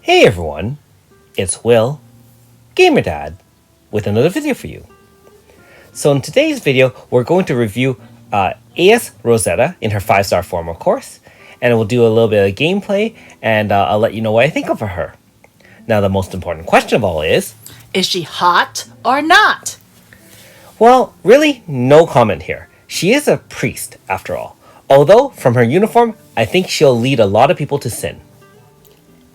Hey everyone, it's Will, Gamer Dad, with another video for you. So in today's video, we're going to review ES Rosetta in her 5-star formal course, and we'll do a little bit of gameplay, and I'll let you know what I think of her. Now the most important question of all is she hot or not? Well, really, no comment here. She is a priest, after all. Although, from her uniform, I think she'll lead a lot of people to sin.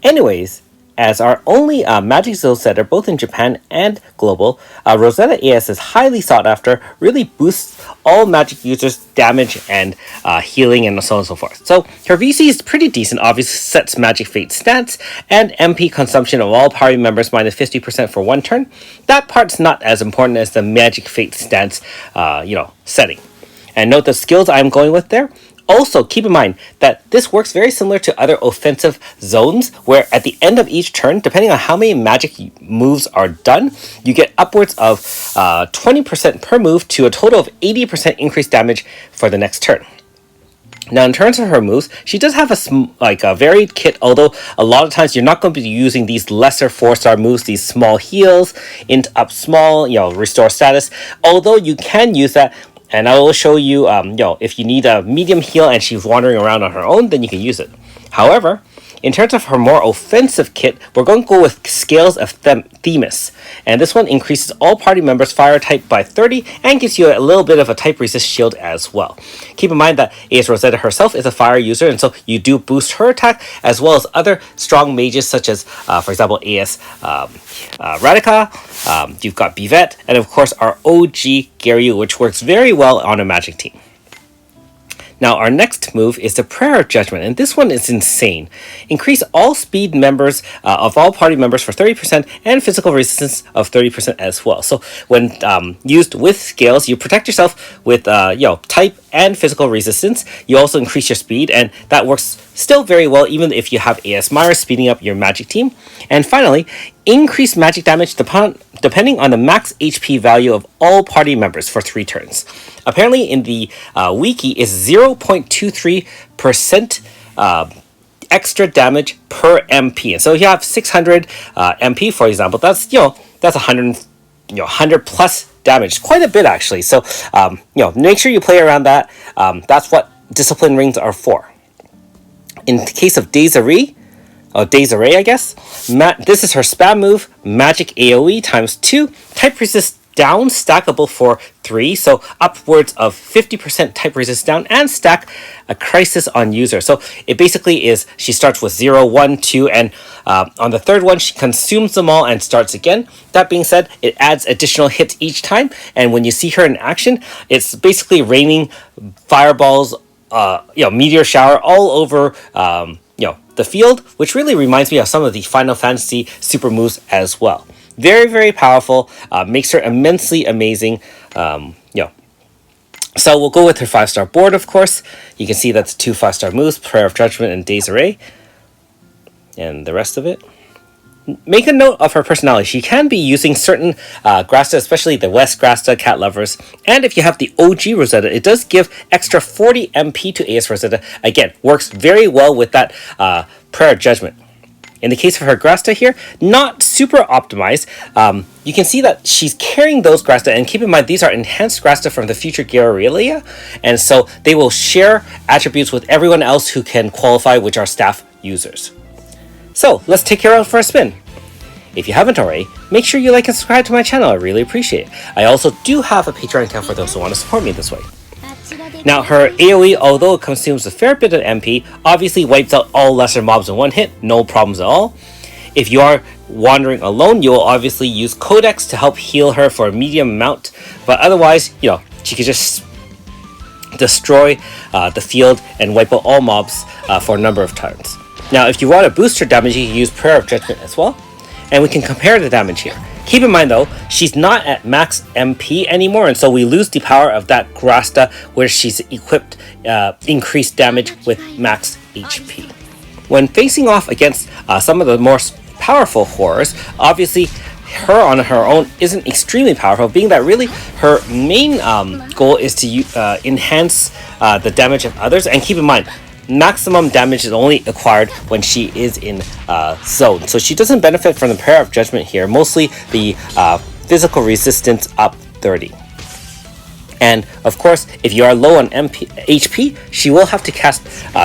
Anyways, as our only magic skill setter both in Japan and global, Rosetta ES is highly sought after, really boosts all magic users' damage and healing and so on and so forth. So her VC is pretty decent, obviously sets Magic Fate stats and MP consumption of all party members minus 50% for one turn. That part's not as important as the Magic Fate stats, setting. And note the skills I'm going with there. Also, keep in mind that this works very similar to other offensive zones, where at the end of each turn, depending on how many magic moves are done, you get upwards of 20% per move to a total of 80% increased damage for the next turn. Now, in terms of her moves, she does have a varied kit, although a lot of times you're not going to be using these lesser 4-star moves, these small heals, int up small, restore status, although you can use that. And I will show you, if you need a medium heal and she's wandering around on her own, then you can use it. However, in terms of her more offensive kit, we're going to go with Scales of Themis. And this one increases all party members' fire type by 30 and gives you a little bit of a type resist shield as well. Keep in mind that ES Rosetta herself is a fire user, and so you do boost her attack as well as other strong mages such as, for example, ES Radica, you've got Bivet, and of course our OG Garyu, which works very well on a magic team. Now, our next move is the Prayer of Judgment, and this one is insane. Increase all speed members of all party members for 30% and physical resistance of 30% as well. So when used with scales, you protect yourself with type and physical resistance. You also increase your speed, and that works still very well even if you have AS Myra speeding up your magic team. And finally, increase magic damage depending on the max HP value of all party members for 3 turns. Apparently in the wiki is 0.23% extra damage per MP. And so if you have 600 MP, for example, that's 100 plus damage, quite a bit actually. So make sure you play around that. That's what discipline rings are for. In the case of Desiree, I guess, this is her spam move, Magic AoE times 2, type resist down, stackable for 3, so upwards of 50% type resist down, and stack a crisis on user. So it basically is, she starts with 0, 1, 2, and on the third one, she consumes them all and starts again. That being said, it adds additional hits each time, and when you see her in action, it's basically raining fireballs, meteor shower all over, the field, which really reminds me of some of the Final Fantasy super moves as well. Very, very powerful, makes her immensely amazing, So we'll go with her 5-star board, of course. You can see that's 2 5-star moves, Prayer of Judgment and Desiree. And the rest of it. Make a note of her personality. She can be using certain grasta, especially the West grasta cat lovers. And if you have the OG Rosetta, it does give extra 40 MP to ES Rosetta. Again, works very well with that Prayer of Judgment. In the case of her grasta here, not super optimized. You can see that she's carrying those grasta, and keep in mind these are enhanced grasta from the future Guerrilla, and so they will share attributes with everyone else who can qualify, which are staff users. So let's take her out for a spin. If you haven't already, make sure you like and subscribe to my channel. I really appreciate it. I also do have a Patreon account for those who want to support me this way. Now, her AoE, although it consumes a fair bit of MP, obviously wipes out all lesser mobs in one hit, no problems at all. If you are wandering alone, you will obviously use Codex to help heal her for a medium amount, but otherwise, she could just destroy the field and wipe out all mobs for a number of turns. Now, if you want to boost her damage, you can use Prayer of Judgment as well, and we can compare the damage here. Keep in mind though, she's not at max MP anymore, and so we lose the power of that grasta where she's equipped increased damage with max HP. When facing off against some of the more powerful horrors, obviously her on her own isn't extremely powerful, being that really her main goal is to enhance the damage of others. And keep in mind, maximum damage is only acquired when she is in zone. So she doesn't benefit from the Prayer of Judgment here, mostly the physical resistance up 30. And of course, if you are low on HP, she will have to cast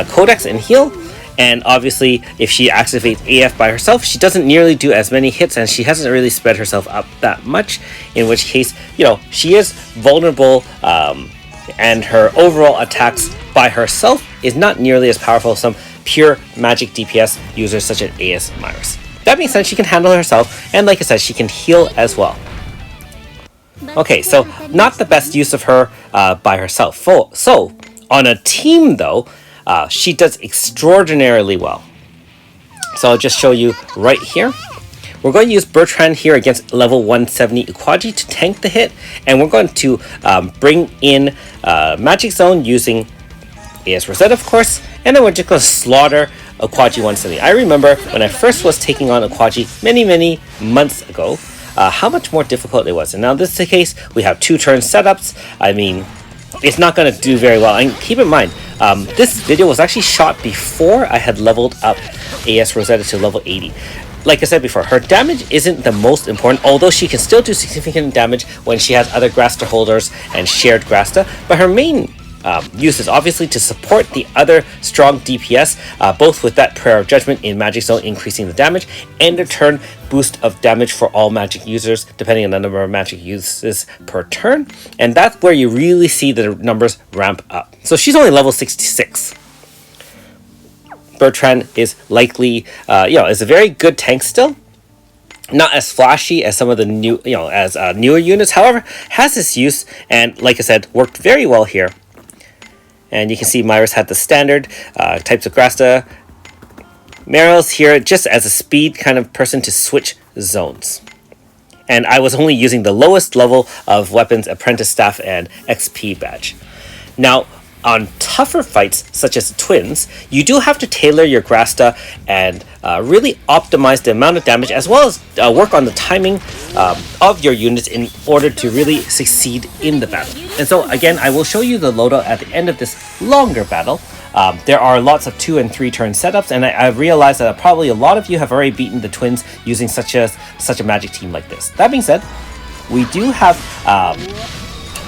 Codex and heal. And obviously, if she activates AF by herself, she doesn't nearly do as many hits, and she hasn't really spread herself up that much, in which case, she is vulnerable, and her overall attacks by herself is not nearly as powerful as some pure magic DPS users such as ES Rosetta. That being said, she can handle herself, and like I said, she can heal as well. Okay, so not the best use of her by herself. So, on a team though, she does extraordinarily well. So I'll just show you right here. We're going to use Bertrand here against level 170 Ukwaji to tank the hit, and we're going to bring in Magic Zone using ES Rosetta, of course, and then we're just going to slaughter Ukwaji 170. I remember when I first was taking on Ukwaji many months ago, how much more difficult it was. And now this is the case, we have 2-turn setups. I mean, it's not going to do very well. And keep in mind, this video was actually shot before I had leveled up ES Rosetta to level 80. Like I said before, her damage isn't the most important, although she can still do significant damage when she has other grasta holders and shared grasta, but her main use is obviously to support the other strong DPS, both with that Prayer of Judgment in Magic Zone increasing the damage, and a turn boost of damage for all magic users, depending on the number of magic uses per turn, and that's where you really see the numbers ramp up. So she's only level 66. Bertrand is likely, is a very good tank still. Not as flashy as some of the new, newer units. However, has its use, and like I said, worked very well here. And you can see Myris had the standard types of grasta. Meryl's here just as a speed kind of person to switch zones. And I was only using the lowest level of weapons, Apprentice Staff and XP Badge. Now, on tougher fights, such as twins, you do have to tailor your grasta and really optimize the amount of damage, as well as work on the timing of your units in order to really succeed in the battle. And so again, I will show you the loadout at the end of this longer battle. There are lots of 2- and 3-turn setups, and I realize that probably a lot of you have already beaten the twins using such a magic team like this. That being said, we do have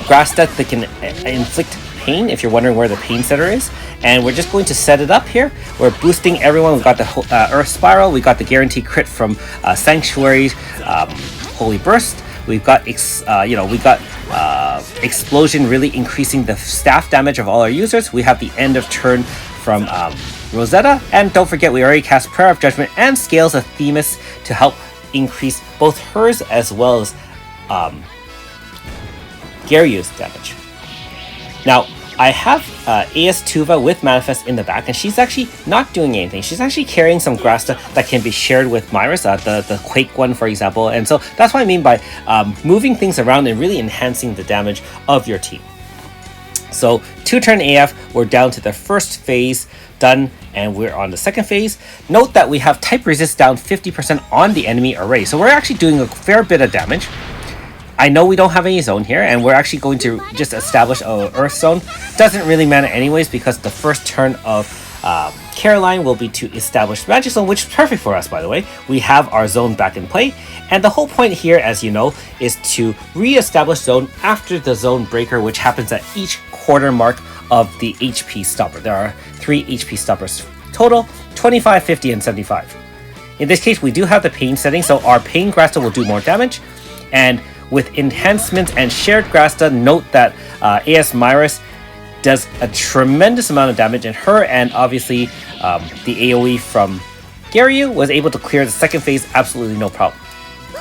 grasta that can inflict pain, if you're wondering where the pain setter is, and we're just going to set it up here. We're boosting everyone. We've got the Earth Spiral, we got the guaranteed crit from Sanctuary, Holy Burst, we've got Explosion really increasing the staff damage of all our users, we have the end of turn from Rosetta, and don't forget we already cast Prayer of Judgment and Scales of Themis to help increase both hers as well as Garyu's damage. Now, I have AS Tuva with Manifest in the back, and she's actually not doing anything. She's actually carrying some grasta that can be shared with Myris, the Quake one, for example. And so that's what I mean by moving things around and really enhancing the damage of your team. So 2-turn AF, we're down to the first phase done, and we're on the second phase. Note that we have type resist down 50% on the enemy array. So we're actually doing a fair bit of damage. I know we don't have any zone here, and we're actually going to just establish a Earth zone. Doesn't really matter anyways, because the first turn of Caroline will be to establish Magic Zone, which is perfect for us, by the way. We have our zone back in play, and the whole point here, as you know, is to re-establish zone after the zone breaker, which happens at each quarter mark of the HP stopper. There are 3 HP stoppers total, 25, 50, and 75. In this case, we do have the pain setting, so our pain grasta will do more damage, and with enhancements and shared grasta, note that AS Myris does a tremendous amount of damage, and her and obviously the AoE from Garyu was able to clear the second phase absolutely no problem.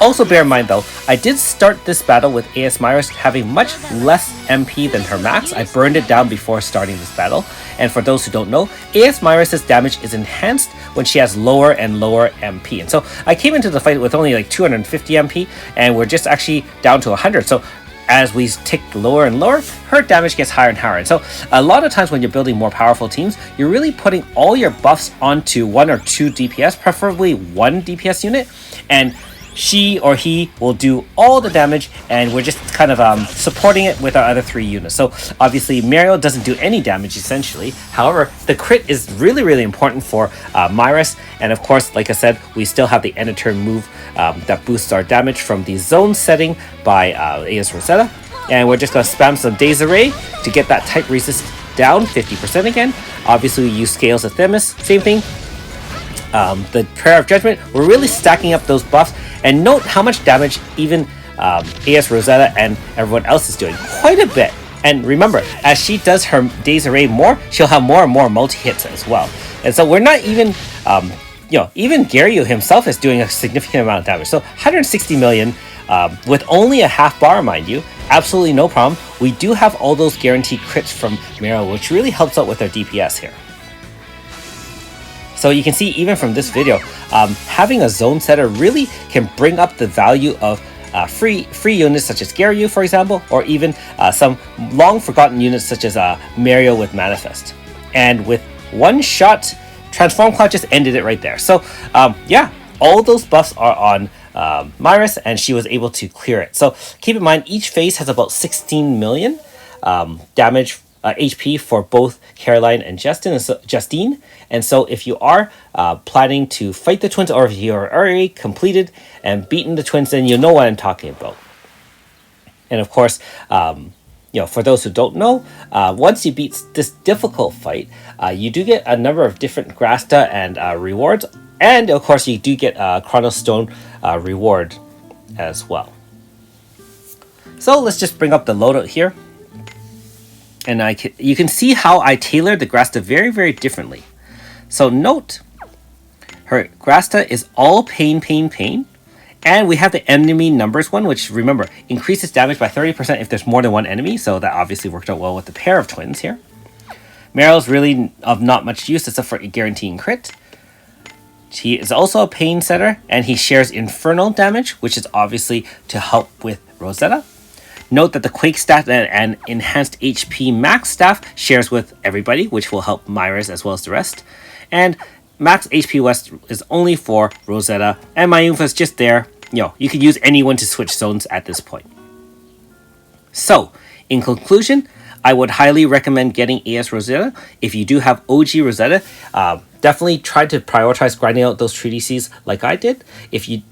Also bear in mind though, I did start this battle with AS Myris having much less MP than her max. I burned it down before starting this battle, and for those who don't know, AS Myris' damage is enhanced when she has lower and lower MP. And so I came into the fight with only like 250 MP, and we're just actually down to 100. So as we tick lower and lower, her damage gets higher and higher. And so a lot of times when you're building more powerful teams, you're really putting all your buffs onto 1 or 2 DPS, preferably 1 DPS unit, and she or he will do all the damage, and we're just kind of supporting it with our other 3 units. So obviously Mariel doesn't do any damage essentially. However, the crit is really important for Myris, and of course, like I said, we still have the end of turn move that boosts our damage from the zone setting by ES Rosetta, and we're just going to spam some Days Array to get that type resist down 50% again. Obviously we use Scales of Themis, same thing. The Prayer of Judgment, we're really stacking up those buffs, and note how much damage even ES Rosetta and everyone else is doing. Quite a bit. And remember, as she does her Days Array more, she'll have more and more multi-hits as well. And so we're not even, even Garyu himself is doing a significant amount of damage. So 160 million with only a half bar, mind you. Absolutely no problem. We do have all those guaranteed crits from Mariel, which really helps out with our DPS here. So you can see even from this video, having a zone setter really can bring up the value of free units such as Garyu, for example, or even some long forgotten units such as Mario with Manifest. And with one shot, Transform Cloud just ended it right there. So yeah, all those buffs are on Myris, and she was able to clear it. So keep in mind, each phase has about 16 million damage HP for both Caroline and Justine. And so if you are planning to fight the twins, or if you are already completed and beaten the twins, then you'll know what I'm talking about. And of course, for those who don't know, once you beat this difficult fight, you do get a number of different grasta and rewards. And of course, you do get a Chronos Stone reward as well. So let's just bring up the loadout here. And you can see how I tailored the grasta very differently. So note, her grasta is all pain. And we have the enemy numbers one, which remember, increases damage by 30% if there's more than one enemy. So that obviously worked out well with the pair of twins here. Mariel's really of not much use except for guaranteeing crit. He is also a pain setter, and he shares infernal damage, which is obviously to help with Rosetta. Note that the Quake staff and enhanced HP max staff shares with everybody, which will help Myris as well as the rest. And max HP West is only for Rosetta, and my info is just there. You could use anyone to switch zones at this point. So, in conclusion, I would highly recommend getting ES Rosetta. If you do have OG Rosetta, definitely try to prioritize grinding out those treatises like I did. If you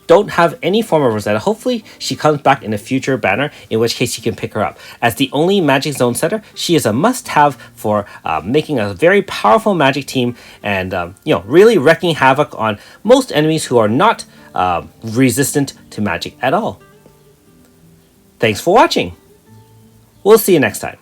don't have any form of Rosetta, hopefully she comes back in a future banner, in which case you can pick her up. As the only magic zone setter, she is a must-have for making a very powerful magic team, and really wreaking havoc on most enemies who are not resistant to magic at all. Thanks for watching. We'll see you next time.